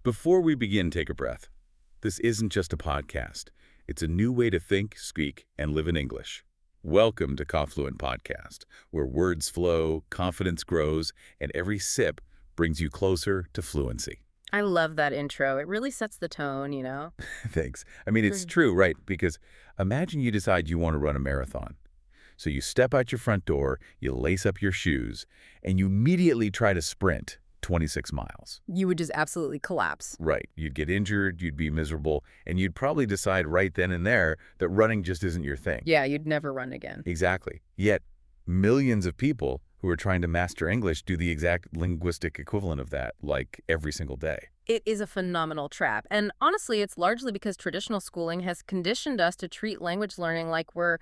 Before we begin, take a breath. This isn't just a podcast. It's a new way to think, speak, and live in English. Welcome to Confluent Podcast, where words flow, confidence grows, and every sip brings you closer to fluency. I love that intro. It really sets the tone, you know? Thanks. I mean, it's true, right? Because imagine you decide you want to run a marathon. So you step out your front door, you lace up your shoes, and you immediately try to sprint 26 miles. You would just absolutely collapse. Right. You'd get injured, you'd be miserable, and you'd probably decide right then and there that running just isn't your thing. Yeah, you'd never run again. Exactly. Yet, millions of people who are trying to master English do the exact linguistic equivalent of that, like every single day. It is a phenomenal trap. And honestly, it's largely because traditional schooling has conditioned us to treat language learning like we're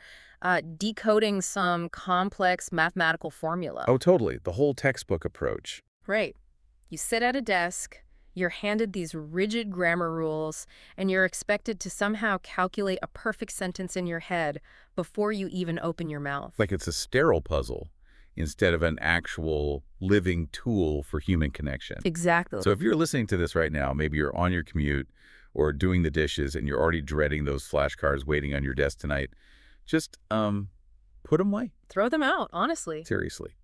decoding some complex mathematical formula. Oh, totally. The whole textbook approach. Right. You sit at a desk, you're handed these rigid grammar rules, and you're expected to somehow calculate a perfect sentence in your head before you even open your mouth. Like it's a sterile puzzle instead of an actual living tool for human connection. Exactly. So if you're listening to this right now, maybe you're on your commute or doing the dishes and you're already dreading those flashcards waiting on your desk tonight, just put them away. Throw them out, honestly. Seriously.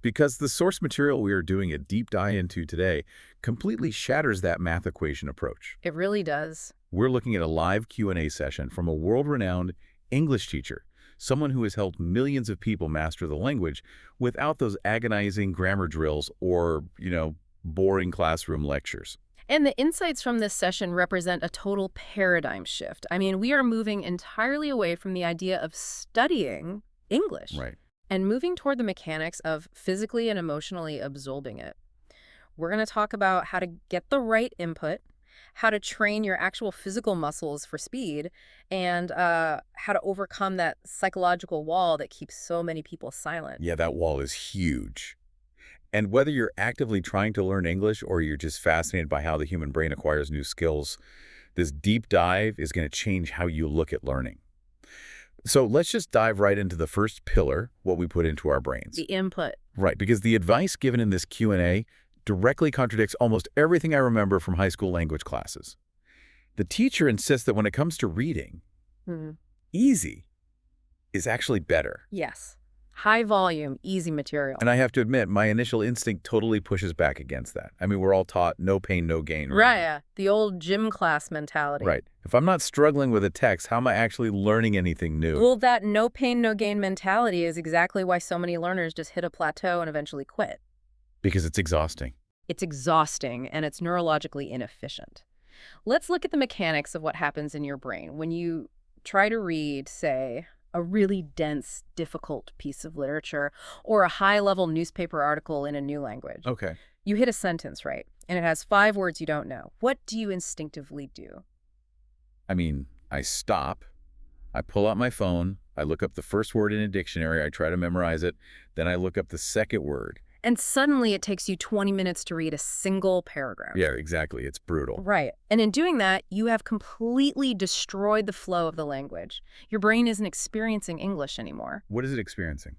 Because the source material we are doing a deep dive into today completely shatters that math equation approach. It really does. We're looking at a live Q&A session from a world-renowned English teacher, someone who has helped millions of people master the language without those agonizing grammar drills or, boring classroom lectures. And the insights from this session represent a total paradigm shift. I mean, we are moving entirely away from the idea of studying English. Right. And moving toward the mechanics of physically and emotionally absorbing it. We're going to talk about how to get the right input, how to train your actual physical muscles for speed, and how to overcome that psychological wall that keeps so many people silent. Yeah, that wall is huge. And whether you're actively trying to learn English or you're just fascinated by how the human brain acquires new skills, this deep dive is going to change how you look at learning. So let's just dive right into the first pillar, what we put into our brains. The input. Right, because the advice given in this Q&A directly contradicts almost everything I remember from high school language classes. The teacher insists that when it comes to reading, easy is actually better. Yes. High volume, easy material. And I have to admit, my initial instinct totally pushes back against that. I mean, we're all taught no pain, no gain. Right, yeah. The old gym class mentality. Right. If I'm not struggling with a text, how am I actually learning anything new? Well, that no pain, no gain mentality is exactly why so many learners just hit a plateau and eventually quit. Because it's exhausting. It's exhausting and it's neurologically inefficient. Let's look at the mechanics of what happens in your brain when you try to read, say, a really dense, difficult piece of literature or a high-level newspaper article in a new language. Okay. You hit a sentence, right? And it has 5 words you don't know. What do you instinctively do? I mean, I stop, I pull out my phone, I look up the first word in a dictionary, I try to memorize it, then I look up the second word. And suddenly it takes you 20 minutes to read a single paragraph. Yeah, exactly. It's brutal. Right. And in doing that, you have completely destroyed the flow of the language. Your brain isn't experiencing English anymore. What is it experiencing?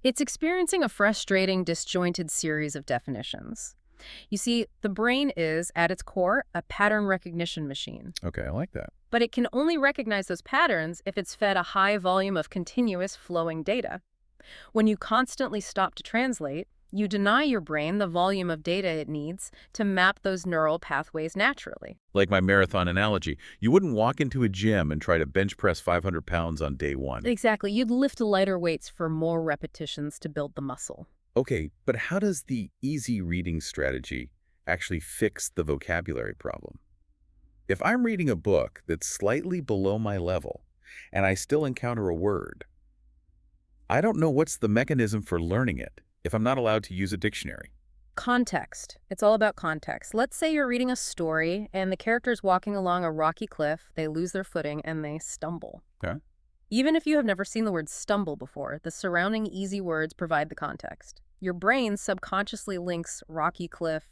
It's experiencing a frustrating, disjointed series of definitions. You see, the brain is, at its core, a pattern recognition machine. Okay, I like that. But it can only recognize those patterns if it's fed a high volume of continuous flowing data. When you constantly stop to translate, you deny your brain the volume of data it needs to map those neural pathways naturally. Like my marathon analogy, you wouldn't walk into a gym and try to bench press 500 pounds on day one. Exactly. You'd lift lighter weights for more repetitions to build the muscle. Okay, but how does the easy reading strategy actually fix the vocabulary problem? If I'm reading a book that's slightly below my level and I still encounter a word, I don't know what's the mechanism for learning it if I'm not allowed to use a dictionary. Context. It's all about context. Let's say you're reading a story and the character's walking along a rocky cliff, they lose their footing, and they stumble. Okay. Even if you have never seen the word stumble before, the surrounding easy words provide the context. Your brain subconsciously links rocky cliff,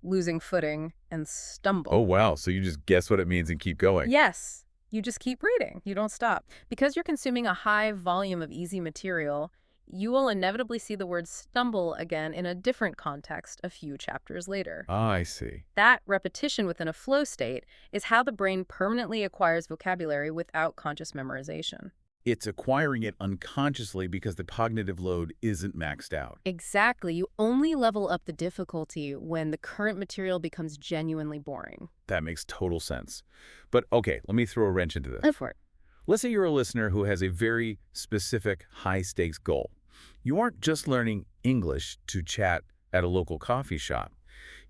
losing footing, and stumble. Oh, wow. So you just guess what it means and keep going. Yes. You just keep reading. You don't stop. Because you're consuming a high volume of easy material, you will inevitably see the word stumble again in a different context a few chapters later. Ah, I see. That repetition within a flow state is how the brain permanently acquires vocabulary without conscious memorization. It's acquiring it unconsciously because the cognitive load isn't maxed out. Exactly. You only level up the difficulty when the current material becomes genuinely boring. That makes total sense. But okay, let me throw a wrench into this. Go for it. Let's say you're a listener who has a very specific high-stakes goal. You aren't just learning English to chat at a local coffee shop.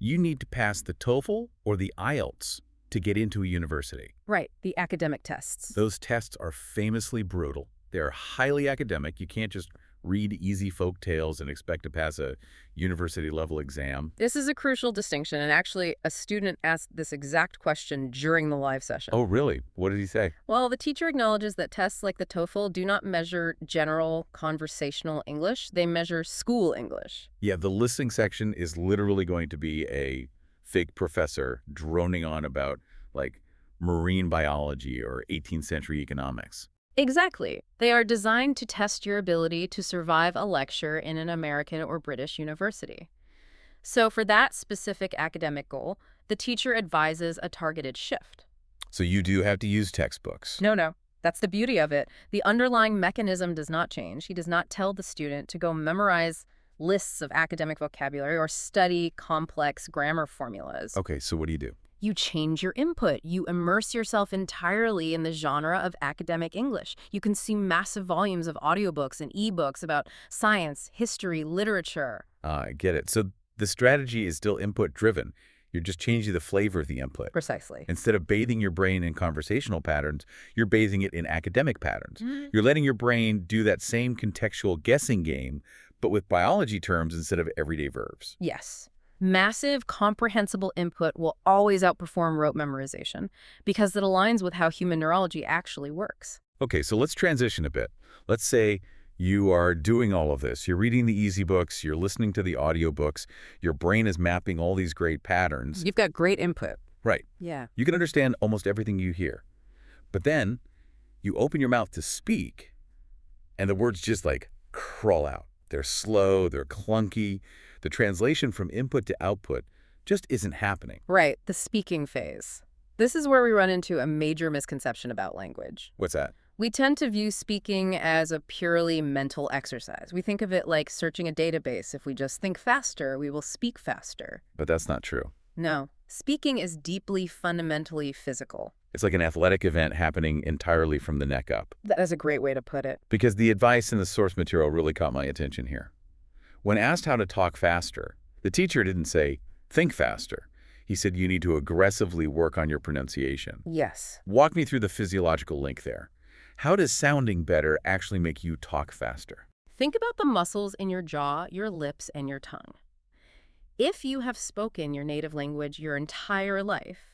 You need to pass the TOEFL or the IELTS to get into a university. Right, the academic tests. Those tests are famously brutal. They're highly academic. You can't just read easy folk tales and expect to pass a university-level exam. This is a crucial distinction, and actually, a student asked this exact question during the live session. Oh, really? What did he say? Well, the teacher acknowledges that tests like the TOEFL do not measure general conversational English. They measure school English. Yeah, the listening section is literally going to be a fake professor droning on about, like, marine biology or 18th century economics. Exactly. They are designed to test your ability to survive a lecture in an American or British university. So for that specific academic goal, the teacher advises a targeted shift. So you do have to use textbooks. No. That's the beauty of it. The underlying mechanism does not change. He does not tell the student to go memorize lists of academic vocabulary or study complex grammar formulas. Okay, so what do you do? You change your input. You immerse yourself entirely in the genre of academic English. You consume massive volumes of audiobooks and ebooks about science, history, literature. I get it. So the strategy is still input-driven. You're just changing the flavor of the input. Precisely. Instead of bathing your brain in conversational patterns, you're bathing it in academic patterns. Mhm. You're letting your brain do that same contextual guessing game, but with biology terms instead of everyday verbs. Yes. Massive, comprehensible input will always outperform rote memorization because it aligns with how human neurology actually works. Okay, so let's transition a bit. Let's say you are doing all of this. You're reading the easy books, you're listening to the audiobooks, your brain is mapping all these great patterns. You've got great input. Right. Yeah. You can understand almost everything you hear. But then you open your mouth to speak, and the words just like crawl out. They're slow, they're clunky. The translation from input to output just isn't happening. Right, the speaking phase. This is where we run into a major misconception about language. What's that? We tend to view speaking as a purely mental exercise. We think of it like searching a database. If we just think faster, we will speak faster. But that's not true. No, speaking is deeply, fundamentally physical. It's like an athletic event happening entirely from the neck up. That is a great way to put it. Because the advice in the source material really caught my attention here. When asked how to talk faster, the teacher didn't say, think faster. He said you need to aggressively work on your pronunciation. Yes. Walk me through the physiological link there. How does sounding better actually make you talk faster? Think about the muscles in your jaw, your lips, and your tongue. If you have spoken your native language your entire life,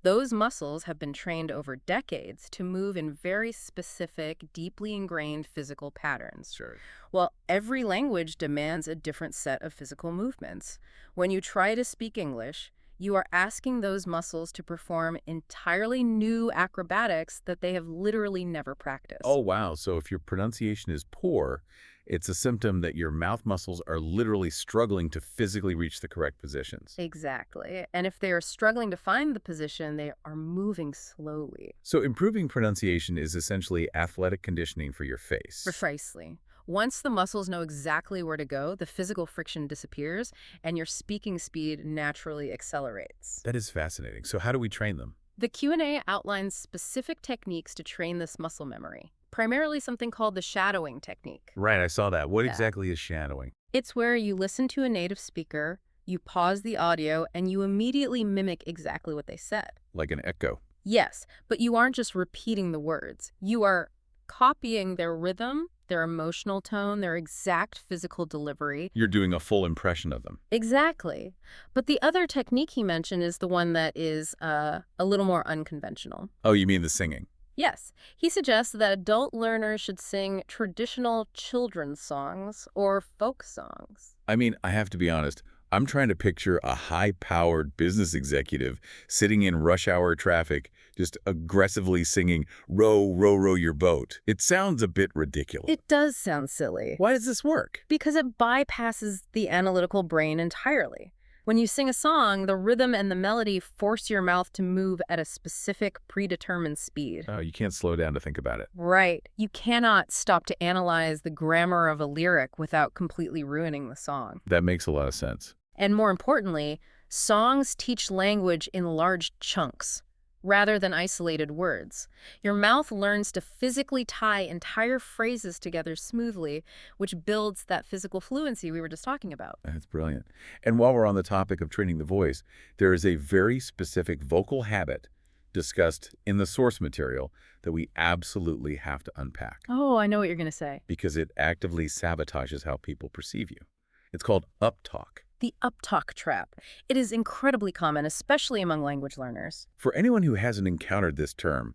those muscles have been trained over decades to move in very specific, deeply ingrained physical patterns. Sure. Well, every language demands a different set of physical movements. When you try to speak English, you are asking those muscles to perform entirely new acrobatics that they have literally never practiced. Oh, wow. So if your pronunciation is poor, it's a symptom that your mouth muscles are literally struggling to physically reach the correct positions. Exactly. And if they are struggling to find the position, they are moving slowly. So improving pronunciation is essentially athletic conditioning for your face. Precisely. Once the muscles know exactly where to go, the physical friction disappears, and your speaking speed naturally accelerates. That is fascinating. So how do we train them? The Q&A outlines specific techniques to train this muscle memory, primarily something called the shadowing technique. Right, I saw that. What Yeah. exactly is shadowing? It's where you listen to a native speaker, you pause the audio, and you immediately mimic exactly what they said. Like an echo. Yes, but you aren't just repeating the words. You are copying their rhythm, their emotional tone, their exact physical delivery. You're doing a full impression of them. Exactly. But the other technique he mentioned is the one that is a little more unconventional. Oh, you mean the singing? Yes, he suggests that adult learners should sing traditional children's songs or folk songs. I mean, I have to be honest, I'm trying to picture a high-powered business executive sitting in rush hour traffic, just aggressively singing, "Row, row, row your boat." It sounds a bit ridiculous. It does sound silly. Why does this work? Because it bypasses the analytical brain entirely. When you sing a song, the rhythm and the melody force your mouth to move at a specific predetermined speed. Oh, you can't slow down to think about it. Right. You cannot stop to analyze the grammar of a lyric without completely ruining the song. That makes a lot of sense. And more importantly, songs teach language in large chunks, rather than isolated words. Your mouth learns to physically tie entire phrases together smoothly, which builds that physical fluency we were just talking about. That's brilliant. And while we're on the topic of training the voice, there is a very specific vocal habit discussed in the source material that we absolutely have to unpack Oh, I know what you're going to say. because it actively sabotages how people perceive you. It's called uptalk. The uptalk trap. It is incredibly common, especially among language learners. For anyone who hasn't encountered this term,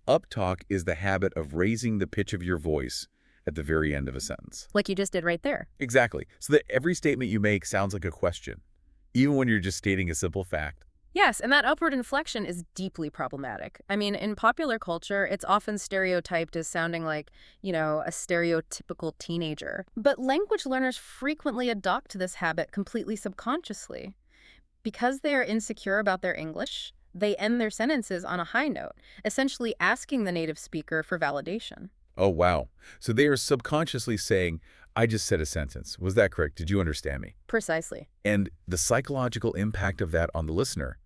uptalk is the habit of raising the pitch of your voice at the very end of a sentence. Like you just did right there. Exactly. So that every statement you make sounds like a question, even when you're just stating a simple fact. Yes, and that upward inflection is deeply problematic. I mean, in popular culture, it's often stereotyped as sounding like, a stereotypical teenager. But language learners frequently adopt this habit completely subconsciously. Because they are insecure about their English, they end their sentences on a high note, essentially asking the native speaker for validation. Oh, wow. So they are subconsciously saying, I just said a sentence. Was that correct? Did you understand me? Precisely. And the psychological impact of that on the listener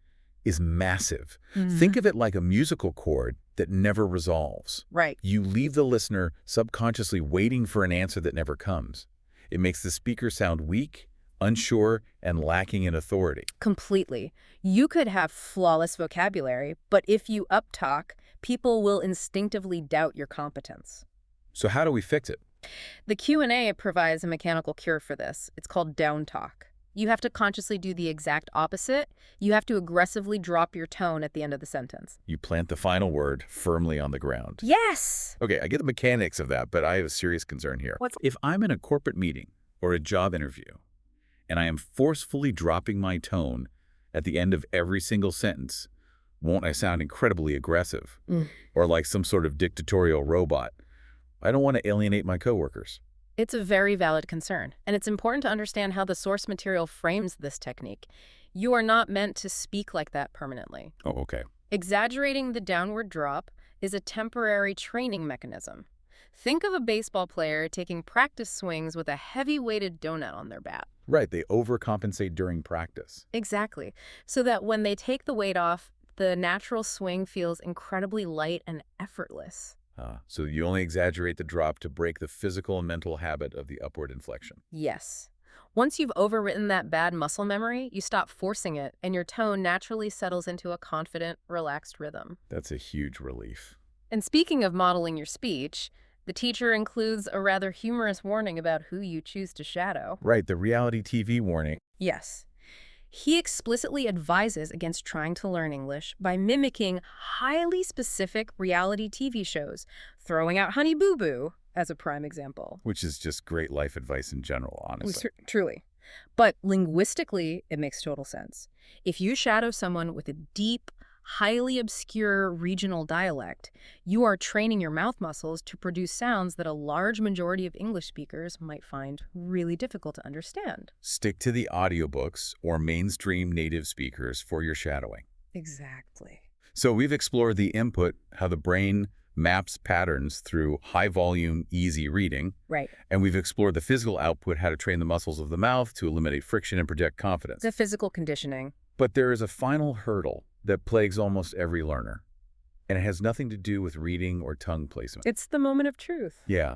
is massive. Think of it like a musical chord that never resolves. Right. You leave the listener subconsciously waiting for an answer that never comes. It makes the speaker sound weak, unsure, and lacking in authority. Completely. You could have flawless vocabulary, but if you uptalk, people will instinctively doubt your competence. So how do we fix it? The Q&A provides a mechanical cure for this. It's called downtalk. You have to consciously do the exact opposite. You have to aggressively drop your tone at the end of the sentence. You plant the final word firmly on the ground. Yes! Okay, I get the mechanics of that, but I have a serious concern here. If I'm in a corporate meeting or a job interview, and I am forcefully dropping my tone at the end of every single sentence, won't I sound incredibly aggressive or like some sort of dictatorial robot? I don't want to alienate my coworkers. It's a very valid concern, and it's important to understand how the source material frames this technique. You are not meant to speak like that permanently. Oh, okay. Exaggerating the downward drop is a temporary training mechanism. Think of a baseball player taking practice swings with a heavy-weighted donut on their bat. Right, they overcompensate during practice. Exactly. So that when they take the weight off, the natural swing feels incredibly light and effortless. So you only exaggerate the drop to break the physical and mental habit of the upward inflection. Yes. Once you've overwritten that bad muscle memory, you stop forcing it, and your tone naturally settles into a confident, relaxed rhythm. That's a huge relief. And speaking of modeling your speech, the teacher includes a rather humorous warning about who you choose to shadow. Right, the reality TV warning. Yes. He explicitly advises against trying to learn English by mimicking highly specific reality TV shows, throwing out Honey Boo Boo as a prime example. Which is just great life advice in general, honestly. Truly. But linguistically, it makes total sense. If you shadow someone with a deep, highly obscure regional dialect, you are training your mouth muscles to produce sounds that a large majority of English speakers might find really difficult to understand. Stick to the audiobooks or mainstream native speakers for your shadowing. Exactly. So we've explored the input, how the brain maps patterns through high-volume, easy reading. Right. And we've explored the physical output, how to train the muscles of the mouth to eliminate friction and project confidence. The physical conditioning. But there is a final hurdle that plagues almost every learner, and it has nothing to do with reading or tongue placement. It's the moment of truth. Yeah.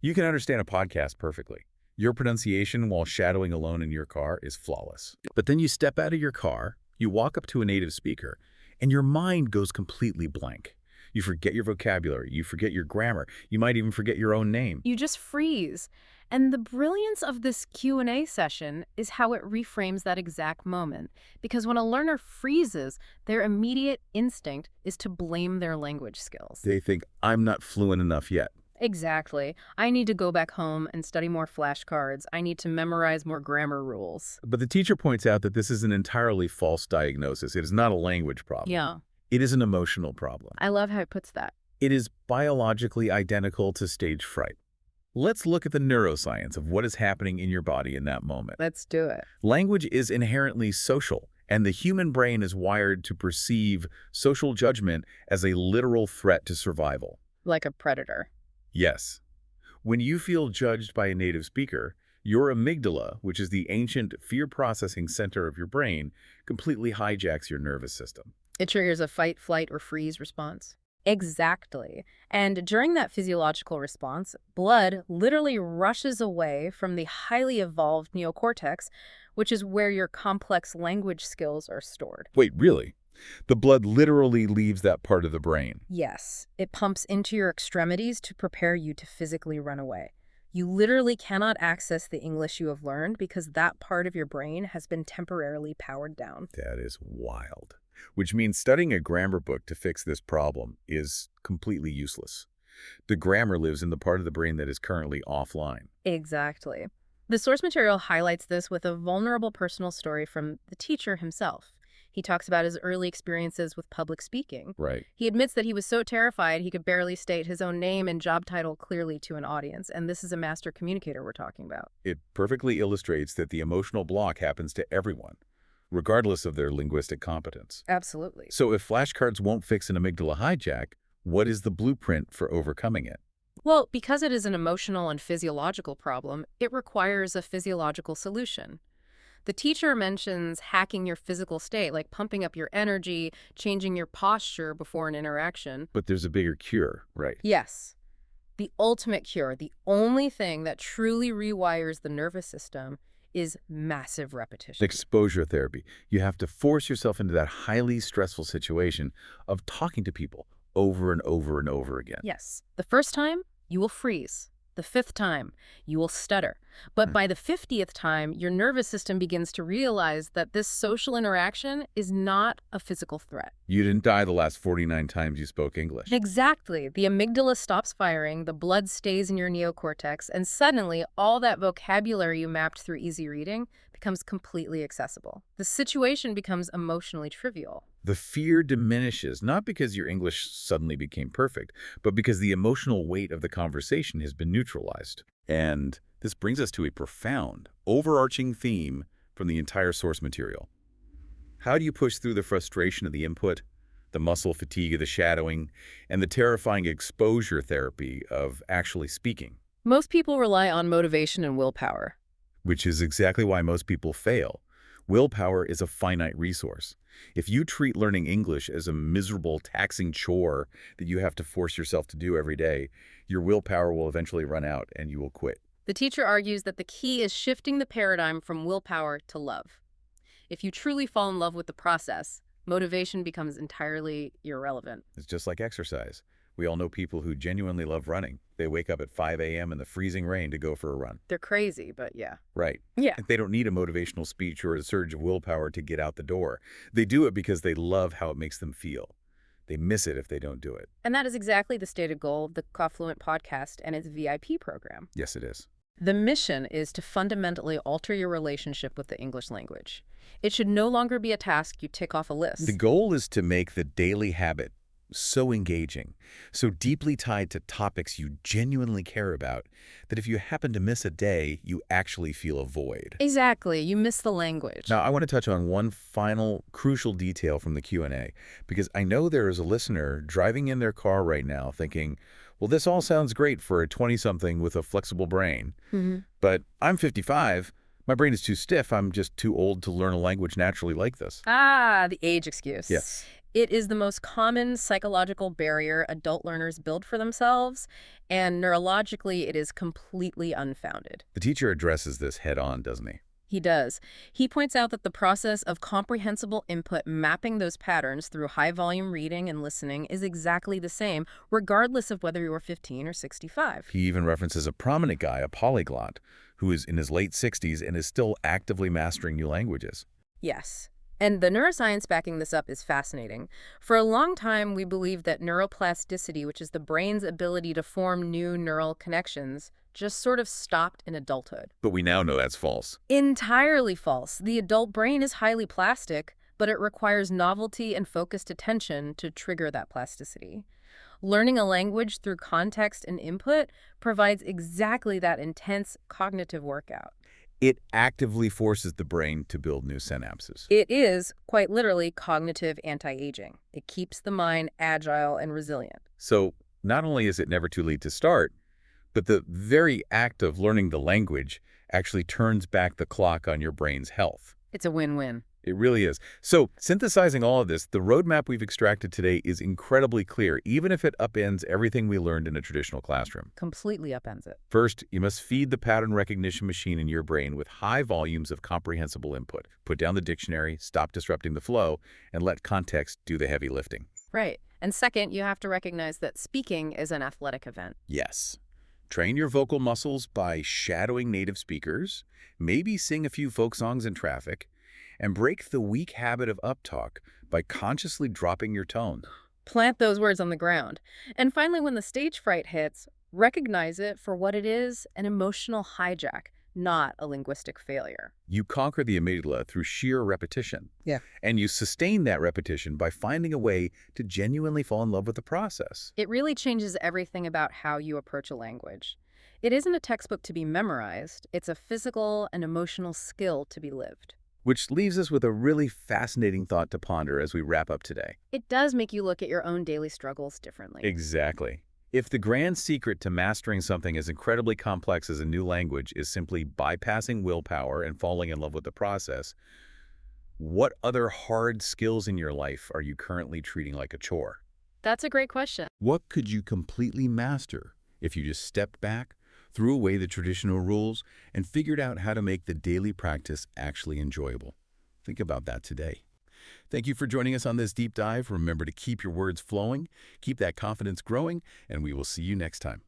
You can understand a podcast perfectly. Your pronunciation while shadowing alone in your car is flawless. But then you step out of your car, you walk up to a native speaker, and your mind goes completely blank. You forget your vocabulary, you forget your grammar, you might even forget your own name. You just freeze. And the brilliance of this Q&A session is how it reframes that exact moment. Because when a learner freezes, their immediate instinct is to blame their language skills. They think, I'm not fluent enough yet. Exactly. I need to go back home and study more flashcards. I need to memorize more grammar rules. But the teacher points out that this is an entirely false diagnosis. It is not a language problem. Yeah, It is an emotional problem. I love how it puts that. It is biologically identical to stage fright. Let's look at the neuroscience of what is happening in your body in that moment. Let's do it. Language is inherently social, and the human brain is wired to perceive social judgment as a literal threat to survival. Like a predator. Yes. When you feel judged by a native speaker, your amygdala, which is the ancient fear processing center of your brain, completely hijacks your nervous system. It triggers a fight, flight, or freeze response. Exactly. And during that physiological response, blood literally rushes away from the highly evolved neocortex, which is where your complex language skills are stored. Wait, really? The blood literally leaves that part of the brain. Yes, it pumps into your extremities to prepare you to physically run away. You literally cannot access the English you have learned because that part of your brain has been temporarily powered down. That is wild. Which means studying a grammar book to fix this problem is completely useless. The grammar lives in the part of the brain that is currently offline. Exactly. The source material highlights this with a vulnerable personal story from the teacher himself. He talks about his early experiences with public speaking. Right. He admits that he was so terrified he could barely state his own name and job title clearly to an audience, and this is a master communicator we're talking about. It perfectly illustrates that the emotional block happens to everyone, regardless of their linguistic competence. Absolutely. So if flashcards won't fix an amygdala hijack, what is the blueprint for overcoming it? Well, because it is an emotional and physiological problem, it requires a physiological solution. The teacher mentions hacking your physical state, like pumping up your energy, changing your posture before an interaction. But there's a bigger cure, right? Yes, the ultimate cure, the only thing that truly rewires the nervous system, is massive repetition. Exposure therapy. You have to force yourself into that highly stressful situation of talking to people over and over and over again. Yes, the first time, you will freeze. The fifth time, you will stutter. But by the 50th time, your nervous system begins to realize that this social interaction is not a physical threat. You didn't die the last 49 times you spoke English. Exactly. The amygdala stops firing, the blood stays in your neocortex, and suddenly all that vocabulary you mapped through easy reading becomes completely accessible. The situation becomes emotionally trivial. The fear diminishes, not because your English suddenly became perfect, but because the emotional weight of the conversation has been neutralized. And this brings us to a profound, overarching theme from the entire source material. How do you push through the frustration of the input, the muscle fatigue of the shadowing, and the terrifying exposure therapy of actually speaking? Most people rely on motivation and willpower. Which is exactly why most people fail. Willpower is a finite resource. If you treat learning English as a miserable, taxing chore that you have to force yourself to do every day, your willpower will eventually run out and you will quit. The teacher argues that the key is shifting the paradigm from willpower to love. If you truly fall in love with the process, motivation becomes entirely irrelevant. It's just like exercise. We all know people who genuinely love running. They wake up at 5 a.m. in the freezing rain to go for a run. They're crazy, but yeah. Right. Yeah. They don't need a motivational speech or a surge of willpower to get out the door. They do it because they love how it makes them feel. They miss it if they don't do it. And that is exactly the stated goal of the Fluent podcast and its VIP program. Yes, it is. The mission is to fundamentally alter your relationship with the English language. It should no longer be a task you tick off a list. The goal is to make the daily habit so engaging, so deeply tied to topics you genuinely care about, that if you happen to miss a day, you actually feel a void. Exactly. You miss the language. Now, I want to touch on one final crucial detail from the Q&A, because I know there is a listener driving in their car right now thinking, well, this all sounds great for a 20-something with a flexible brain, but I'm 55. My brain is too stiff. I'm just too old to learn a language naturally like this. Ah, the age excuse. Yes. It is the most common psychological barrier adult learners build for themselves, and neurologically, it is completely unfounded. The teacher addresses this head-on, doesn't he? He does. He points out that the process of comprehensible input mapping those patterns through high-volume reading and listening is exactly the same, regardless of whether you're 15 or 65. He even references a prominent guy, a polyglot, who is in his late 60s and is still actively mastering new languages. Yes. And the neuroscience backing this up is fascinating. For a long time, we believed that neuroplasticity, which is the brain's ability to form new neural connections, just sort of stopped in adulthood. But we now know that's false. Entirely false. The adult brain is highly plastic, but it requires novelty and focused attention to trigger that plasticity. Learning a language through context and input provides exactly that intense cognitive workout. It actively forces the brain to build new synapses. It is, quite literally, cognitive anti-aging. It keeps the mind agile and resilient. So not only is it never too late to start, but the very act of learning the language actually turns back the clock on your brain's health. It's a win-win. It really is. So synthesizing all of this, the roadmap we've extracted today is incredibly clear, even if it upends everything we learned in a traditional classroom. Completely upends it. First, you must feed the pattern recognition machine in your brain with high volumes of comprehensible input. Put down the dictionary, stop disrupting the flow, and let context do the heavy lifting. Right. And second, you have to recognize that speaking is an athletic event. Yes. Train your vocal muscles by shadowing native speakers, maybe sing a few folk songs in traffic, and break the weak habit of uptalk by consciously dropping your tone. Plant those words on the ground. And finally, when the stage fright hits, recognize it for what it is, an emotional hijack, not a linguistic failure. You conquer the amygdala through sheer repetition. Yeah. And you sustain that repetition by finding a way to genuinely fall in love with the process. It really changes everything about how you approach a language. It isn't a textbook to be memorized. It's a physical and emotional skill to be lived. Which leaves us with a really fascinating thought to ponder as we wrap up today. It does make you look at your own daily struggles differently. Exactly. If the grand secret to mastering something as incredibly complex as a new language is simply bypassing willpower and falling in love with the process, what other hard skills in your life are you currently treating like a chore? That's a great question. What could you completely master if you just stepped back, threw away the traditional rules, and figured out how to make the daily practice actually enjoyable? Think about that today. Thank you for joining us on this deep dive. Remember to keep your words flowing, keep that confidence growing, and we will see you next time.